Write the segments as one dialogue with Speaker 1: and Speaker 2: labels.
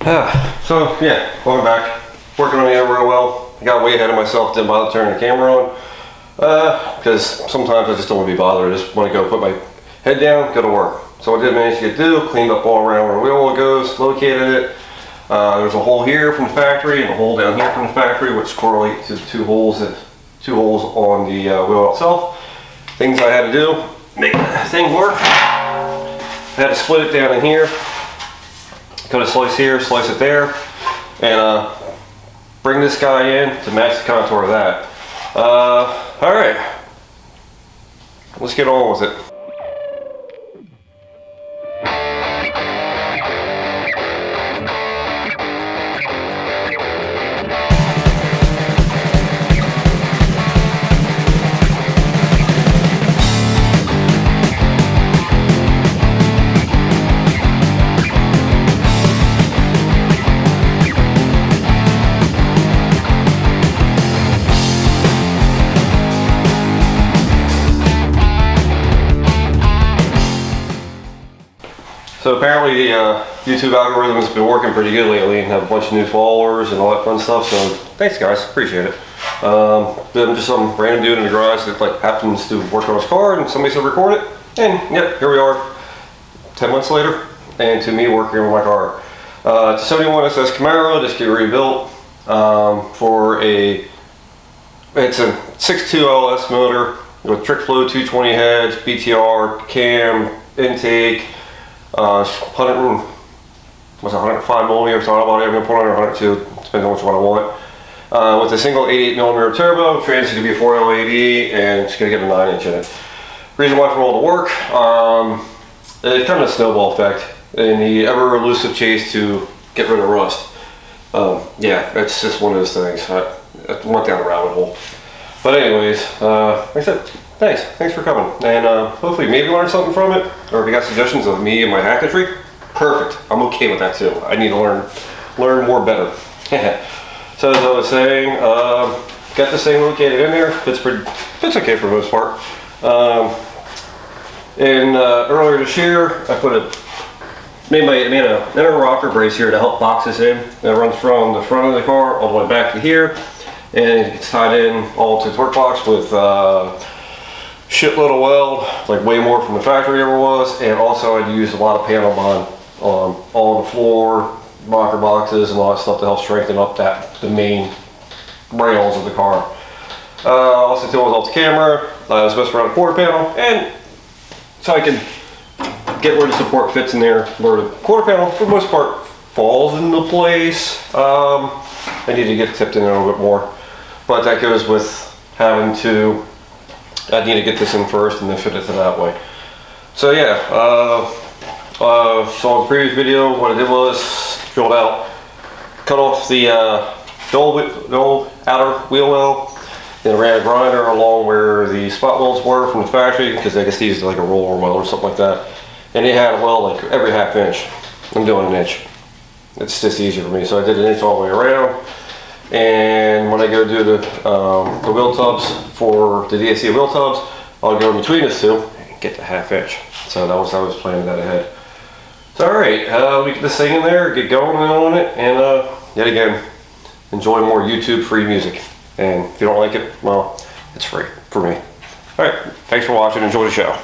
Speaker 1: So yeah, going back, working on it real well. I got way ahead of myself, didn't bother turning the camera on. Because sometimes I just don't want to be bothered. I just want to go put my head down, go to work. So I did manage to get through, cleaned up all around where the wheel goes, located it. There's a hole here from the factory and a hole down here from the factory, which correlate to the two holes on the wheel itself. Things I had to do, make the thing work. I had to split it down in here, cut a slice here, slice it there, and bring this guy in to match the contour of that. Alright, let's get on with it. So apparently the YouTube algorithm has been working pretty good lately and have a bunch of new followers and all that fun stuff, so thanks guys, appreciate it. I'm just some random dude in the garage that like happens to work on his car and somebody said record it, and yep, here we are 10 months later, and to me working on my car. It's a 71 SS Camaro, just get rebuilt it's a 6.2 LS motor with trick flow 220 heads, BTR, cam, intake, 105 millimeter throttle body. I'm going to put on 102, depending on which one I want. With a single 88 millimeter turbo, trans is going to be a 4L80, and it's going to get a 9-inch in it. Reason why for all the work, it's kind of a snowball effect in the ever elusive chase to get rid of rust. Yeah, it's just one of those things. I went down a rabbit hole. But anyways, like I said, thanks for coming, and hopefully maybe learn something from it, or if you got suggestions of me and my hacketry, perfect. I'm okay with that too. I need to learn more better. So as I was saying, got this thing located in there. Fits okay for the most part. Earlier this year, I made an inner rocker brace here to help box this in. That runs from the front of the car all the way back to here, and it's tied in all to the torque box with shitload of weld, like way more from the factory ever was, and also I used a lot of panel bond on the floor, rocker boxes, and all that stuff to help strengthen up the main rails of the car. Also told off the camera, I was supposed to run a quarter panel, and so I can get where the support fits in there, where the quarter panel for the most part falls into place. I need to get tipped in there a little bit more, but that goes with having to, I need to get this in first and then fit it to that way. So yeah, so in the previous video, what I did was drilled out, cut off the old outer wheel well, then ran a grinder along where the spot welds were from the factory, because I guess they used like a roller weld or something like that. And they had a weld like every half inch. I'm doing an inch. It's just easier for me, so I did an inch all the way around. And when I go do the wheel tubs for the DSC wheel tubs, I'll go in between those two and get the half inch. So I was planning that ahead. So alright, we get this thing in there, get going on it, and yet again, enjoy more YouTube free music. And if you don't like it, well, it's free for me. Alright, thanks for watching, enjoy the show.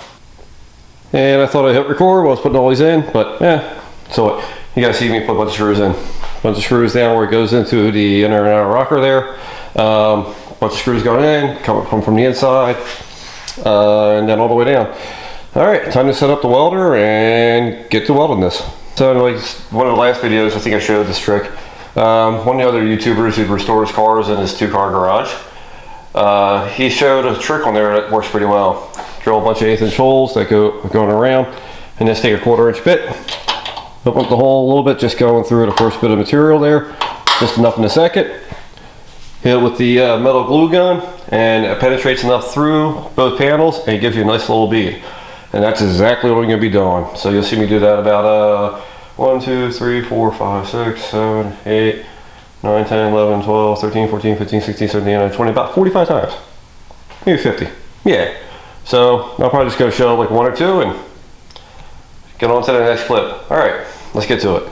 Speaker 1: And I thought I hit record while I was putting all these in, but yeah, so what? You guys see me put a bunch of screws in. Bunch of screws down where it goes into the inner and outer rocker there. Bunch of screws going in, come from the inside, and then all the way down. Alright, time to set up the welder and get to welding this. So like one of the last videos, I think I showed this trick. One of the other YouTubers who restores cars in his 2-car garage, he showed a trick on there that works pretty well. Drill a bunch of 1/8 inch holes that go going around, and just take a 1/4 inch bit, open up the hole a little bit, just going through the first bit of material there, just enough in the second. Hit it with the metal glue gun, and it penetrates enough through both panels, and it gives you a nice little bead. And that's exactly what I'm going to be doing. So you'll see me do that about 1, 2, 3, 4, 5, 6, 7, 8, 9, 10, 11, 12, 13, 14, 15, 16, 17, 18, 20, about 45 times. Maybe 50. Yeah. So I'll probably just go show like 1 or 2 and get on to the next clip. All right, let's get to it.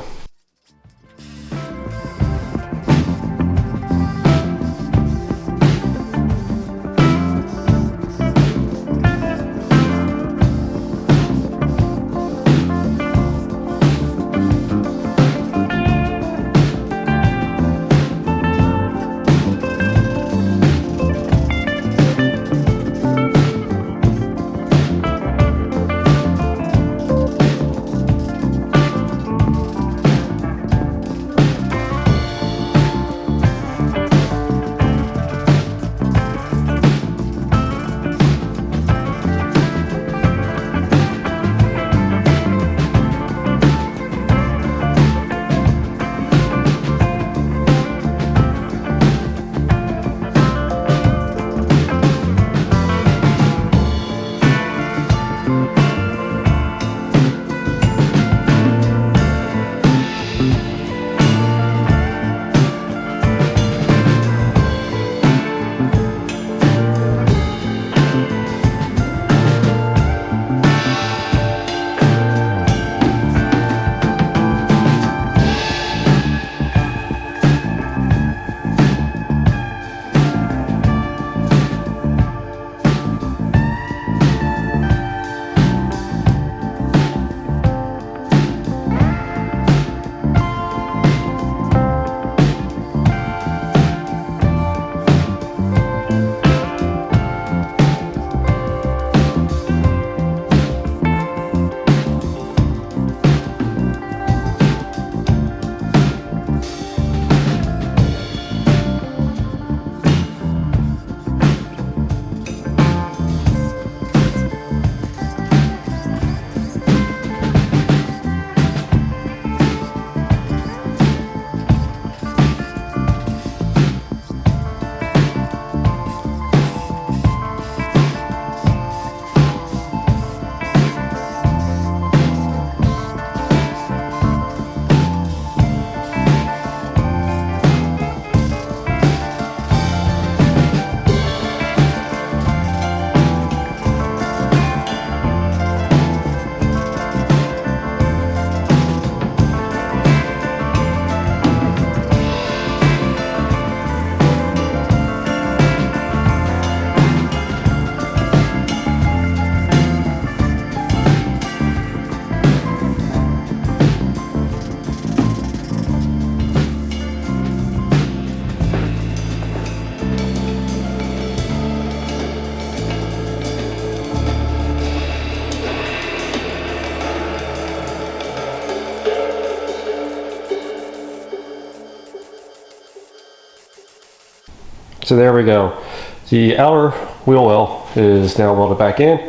Speaker 1: So there we go. The outer wheel well is now welded back in.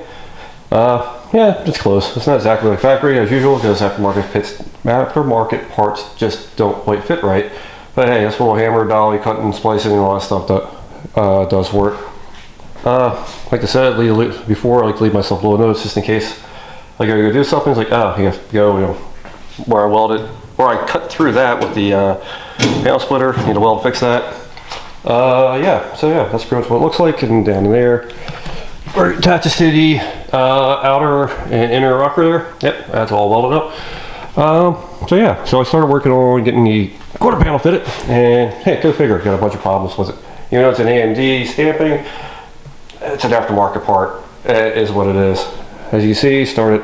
Speaker 1: Yeah, it's close. It's not exactly like factory as usual because aftermarket parts just don't quite fit right. But hey, this little hammer, dolly, cutting, splicing, and all that stuff that does work. Like I said before, I like to leave myself a little notes just in case I gotta go do something. It's like, oh, you have to go, where I welded, or I cut through that with the panel splitter. Need to weld fix that. Yeah, so yeah, that's pretty much what it looks like. And down in there, where it attaches to the outer and inner rocker there. Yep, that's all welded up. So yeah, so I started working on getting the quarter panel fitted, and hey, go figure, got a bunch of problems with it. You know, it's an AMD stamping. It's an aftermarket part, is what it is. As you see, started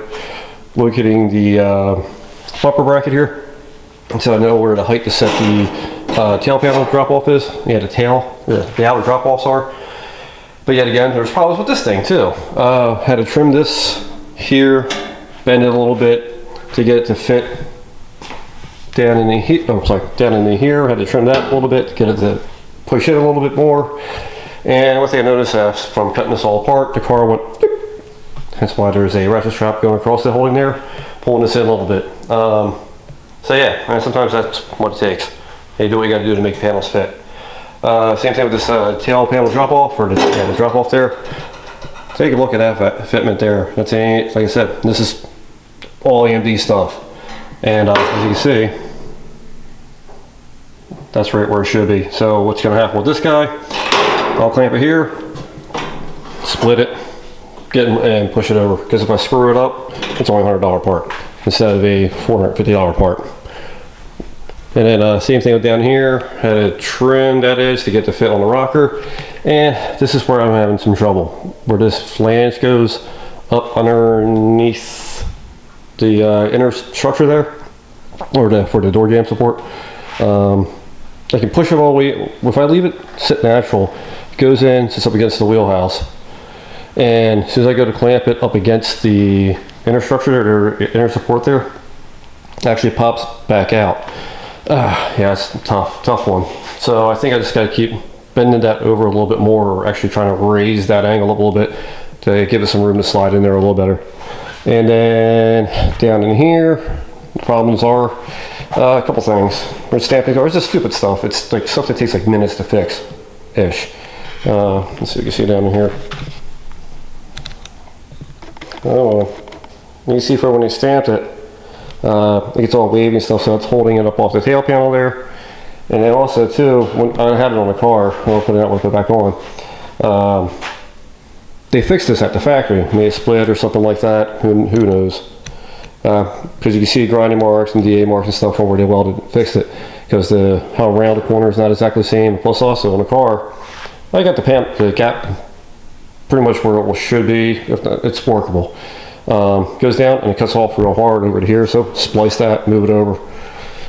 Speaker 1: locating the bumper bracket here, so I know where the height to set the tail panel drop off is. Yeah, the outer drop offs are. But yet again, there's problems with this thing too. Had to trim this here, bend it a little bit to get it to fit down in the down in the here. Had to trim that a little bit to get it to push it a little bit more. And one thing I noticed from cutting this all apart, the car went. That's why there's a ratchet strap going across the holding there, pulling this in a little bit. So yeah, and sometimes that's what it takes. You do what you got to do to make panels fit. Same thing with this tail panel drop off, or the drop off there. Take a look at that fitment there. That's like I said, this is all AMD stuff, and as you can see, that's right where it should be. So what's going to happen with this guy? I'll clamp it here, split it, and push it over. Because if I screw it up, it's only a $100 part instead of a $450 part. And then same thing down here, had to trim that edge to get the fit on the rocker. And this is where I'm having some trouble, where this flange goes up underneath the inner structure there, or for the door jamb support. I can push it all the way. If I leave it sit natural, it goes in, sits up against the wheelhouse. And as soon as I go to clamp it up against the inner structure or inner support there, it actually pops back out. Yeah, it's a tough one. So I think I just got to keep bending that over a little bit more, or actually trying to raise that angle up a little bit to give it some room to slide in there a little better. And then down in here, the problems are a couple things. With stamping, or it's just stupid stuff. It's like stuff that takes like minutes to fix, ish. Let's see if you can see down in here. Oh, you can see for when they stamped it, it gets all wavy and stuff, so it's holding it up off the tail panel there. And then also too, when I had it on the car, I'll put it out and put it back on. They fixed this at the factory, made a split or something like that. Who knows? Because you can see grinding marks and DA marks and stuff on where they welded fixed it, because how round the corner is not exactly the same. Plus also on the car, I got the gap pretty much where it should be. If not, it's workable. Goes down and it cuts off real hard over to here, so splice that, move it over.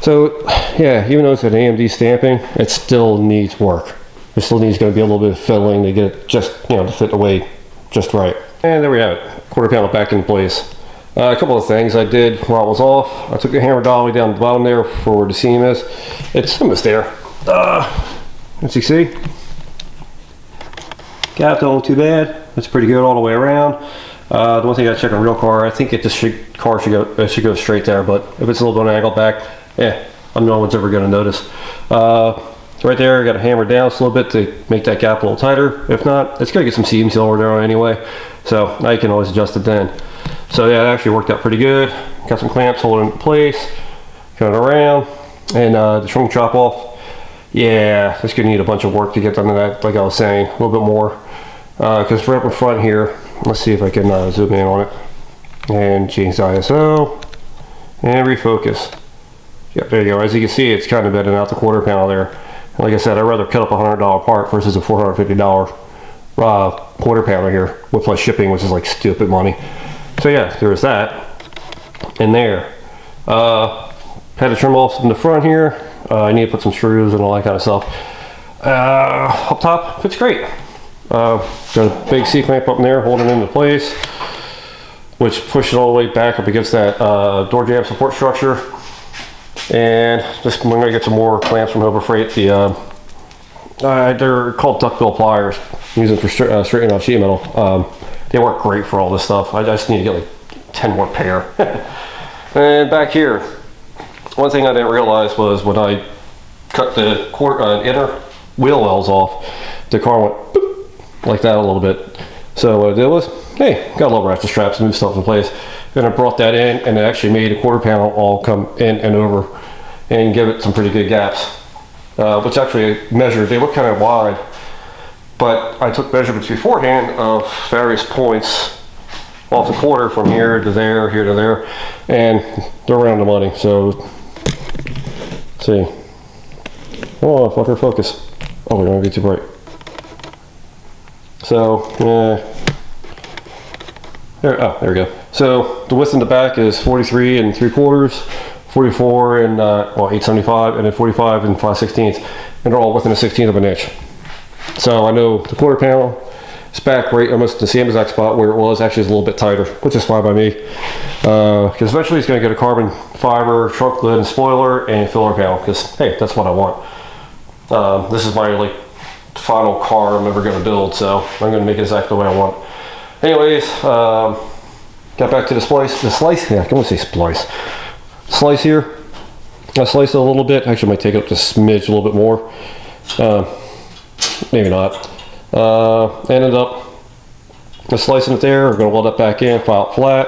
Speaker 1: So yeah, even though it's an AMD stamping, it still needs work. It still needs going to be a little bit of fiddling to get it just, to fit away just right. And there we have it, quarter panel back in place. A couple of things I did while it was off. I took the hammer dolly down the bottom there for where the seam is. It's almost there. As you see, gap don't too bad. It's pretty good all the way around. The one thing I check on a real car, I think car should go straight there, but if it's a little bit angled back, no one's ever going to notice. Right there, I got to hammer down a little bit to make that gap a little tighter. If not, it's going to get some seam seal over there anyway, so now you can always adjust it then. So yeah, it actually worked out pretty good. Got some clamps holding it in place, going around, and the shrink drop off. Yeah, it's going to need a bunch of work to get done to that, like I was saying, a little bit more. Because right up in front here, let's see if I can zoom in on it and change the ISO and refocus. Yeah, there you go. As you can see, it's kind of bending out the quarter panel there. And like I said, I'd rather cut up a $100 part versus a $450 quarter panel here with plus shipping, which is like stupid money. So yeah, there's that. And there. Had to trim off in the front here. I need to put some screws and all that kind of stuff. Up top, fits great. Got a big C-clamp up in there holding it into place, which pushes it all the way back up against that door jamb support structure. And just I'm going to get some more clamps from Harbor Freight. The They're called duckbill pliers, using for straightening out sheet metal. They work great for all this stuff. I just need to get like 10 more pair. And back here, one thing I didn't realize was when I cut the inner wheel wells off, the car went boop, like that a little bit. So what I did was, hey, got a little ratchet straps, move stuff in place. Then I brought that in, and it actually made a quarter panel all come in and over and give it some pretty good gaps. Which actually I measured, they look kind of wide, but I took measurements beforehand of various points off the quarter from here to there, here to there, and they're around the money. So, let's see. Oh, fucker, focus. Oh, we don't want to get too bright. So, there we go. So the width in the back is 43 3/4, 44 and 875, and then 45 and 5/16, and they're all within a 1/16 of an inch. So I know the quarter panel is back right almost the same exact spot where it was. Actually, it's a little bit tighter, which is fine by me, because eventually it's going to get a carbon fiber trunk lid and spoiler and filler panel, because hey, that's what I want. This is my like final car I'm ever going to build, so I'm going to make it exactly the way I want. Anyways, got back to the slice. Yeah, I can only say splice. Slice here. I sliced it a little bit. Actually, I might take it up to a smidge, a little bit more. Maybe not. Ended up just slicing it there. We're going to weld it back in, file it flat.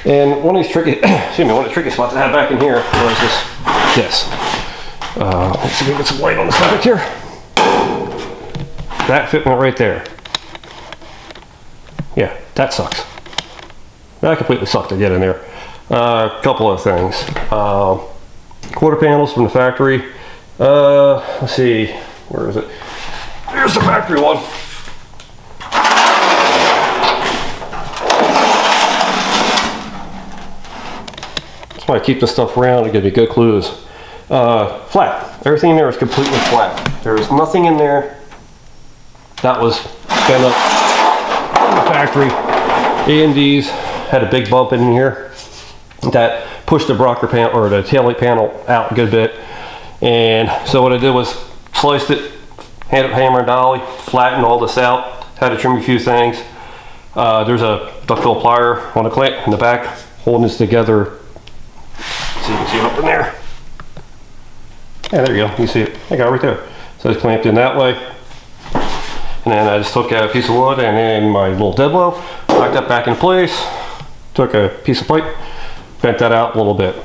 Speaker 1: And one of these tricky, one of the tricky spots I have back in here was this. Let's see if we can get some light on the fabric here. That fitment right there. Yeah, that sucks. That completely sucked to get in there. A couple of things. Quarter panels from the factory. Let's see, where is it? Here's the factory one. That's why I keep this stuff around to give me good clues. Flat. Everything in there is completely flat. There is nothing in there that was bent up in the factory. AMD's had a big bump in here that pushed the rocker panel or the taillight panel out a good bit. And so what I did was sliced it, hammer and dolly, flattened all this out, had to trim a few things. There's a duckbill plier on the clamp in the back holding this together. So you can see it up in there. Yeah, there you go. You see it. I got it right there. So it's clamped in that way. And then I just took a piece of wood and then my little dead blow, locked that back in place, took a piece of pipe, bent that out a little bit.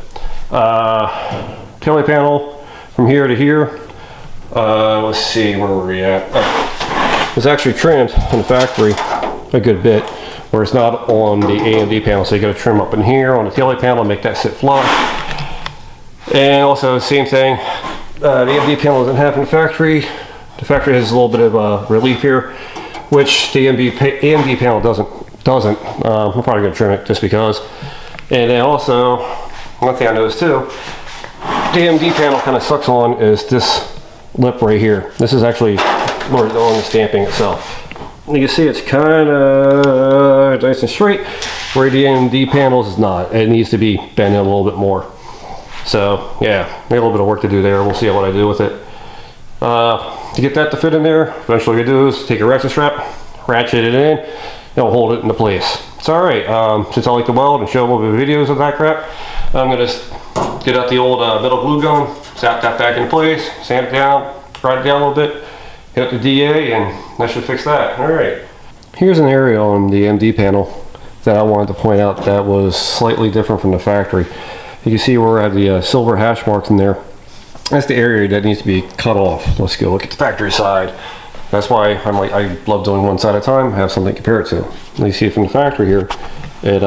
Speaker 1: Taillight panel from here to here. Let's see, where were we at? It was actually trimmed in the factory a good bit, where it's not on the AMD panel, so you got to trim up in here on the taillight panel and make that sit flush. And also, same thing, the AMD panel doesn't have in the factory. The factory has a little bit of relief here, which the AMD panel doesn't. I'm probably going to trim it just because. And then also, one thing I noticed too, the AMD panel kind of sucks on is this lip right here. This is actually more on the stamping itself. You can see it's kind of nice and straight, where the AMD panels is not. It needs to be bent in a little bit more. So yeah, maybe a little bit of work to do there. We'll see what I do with it. To get that to fit in there, eventually what you do is take a ratchet strap, ratchet it in, it'll hold it into place. It's alright. Since I like to weld and show a little bit of videos of that crap, I'm going to just get out the old metal glue gun, zap that back in place, sand it down, grind it down a little bit, hit up the DA, and that should fix that. Alright. Here's an area on the AMD panel that I wanted to point out that was slightly different from the factory. You can see where I have the silver hash marks in there. That's the area that needs to be cut off. Let's go look at the factory side. That's why I love doing one side at a time, have something to compare it to. And you see it from the factory here, it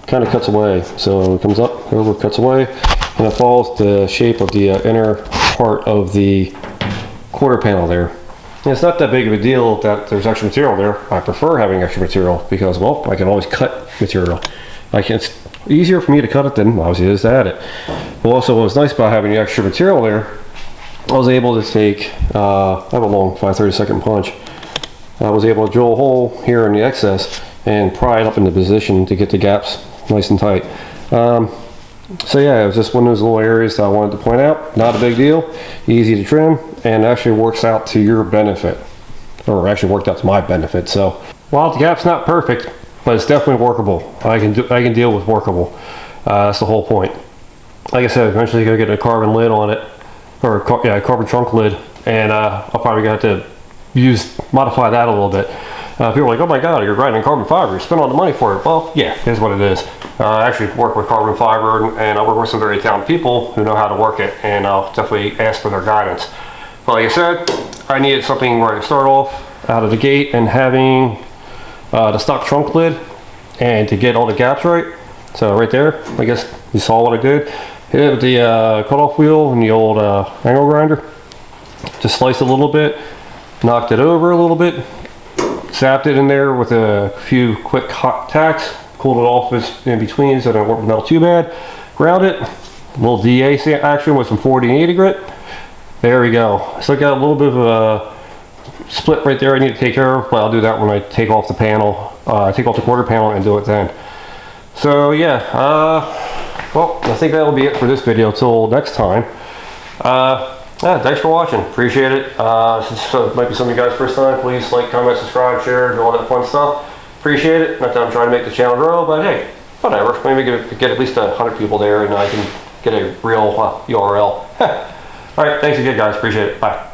Speaker 1: kind of cuts away. So it comes up, over, cuts away, and it follows the shape of the inner part of the quarter panel there. And it's not that big of a deal that there's extra material there. I prefer having extra material because, well, I can always cut material. It's easier for me to cut it than obviously it is to add it. But also what was nice about having the extra material there, I was able to take, I have a long 5/32 punch. I was able to drill a hole here in the excess and pry it up into position to get the gaps nice and tight. So yeah, it was just one of those little areas that I wanted to point out. Not a big deal, easy to trim, and actually works out to your benefit, or actually worked out to my benefit. So while the gap's not perfect, but it's definitely workable. I can deal with workable. That's the whole point. Like I said, eventually gonna get a carbon lid on it, or a carbon trunk lid, and I'll probably have to modify that a little bit. People are like, oh my god, you're grinding carbon fiber, you spend all the money for it. Well, yeah, here's what it is. I actually work with carbon fiber, and I work with some very talented people who know how to work it, and I'll definitely ask for their guidance. But like I said, I needed something where I could start off out of the gate, and having the stock trunk lid, and to get all the gaps right. So right there, I guess you saw what I did. Hit it with the cutoff wheel and the old angle grinder. Just sliced it a little bit, knocked it over a little bit, zapped it in there with a few quick hot tacks, cooled it off in between so it didn't melt too bad. Ground it, a little DA action with some 40 and 80 grit. There we go. So I got a little bit of a split right there I need to take care of, but I'll do that when I take off the panel, take off the quarter panel and do it then. So yeah, well, I think that'll be it for this video till next time. Yeah, thanks for watching. Appreciate it. Since it might be some of you guys' first time, please like, comment, subscribe, share, do all that fun stuff. Appreciate it. Not that I'm trying to make the channel grow, but hey, whatever. Maybe get at least 100 people there, and I can get a real URL. All right, thanks again, guys. Appreciate it. Bye.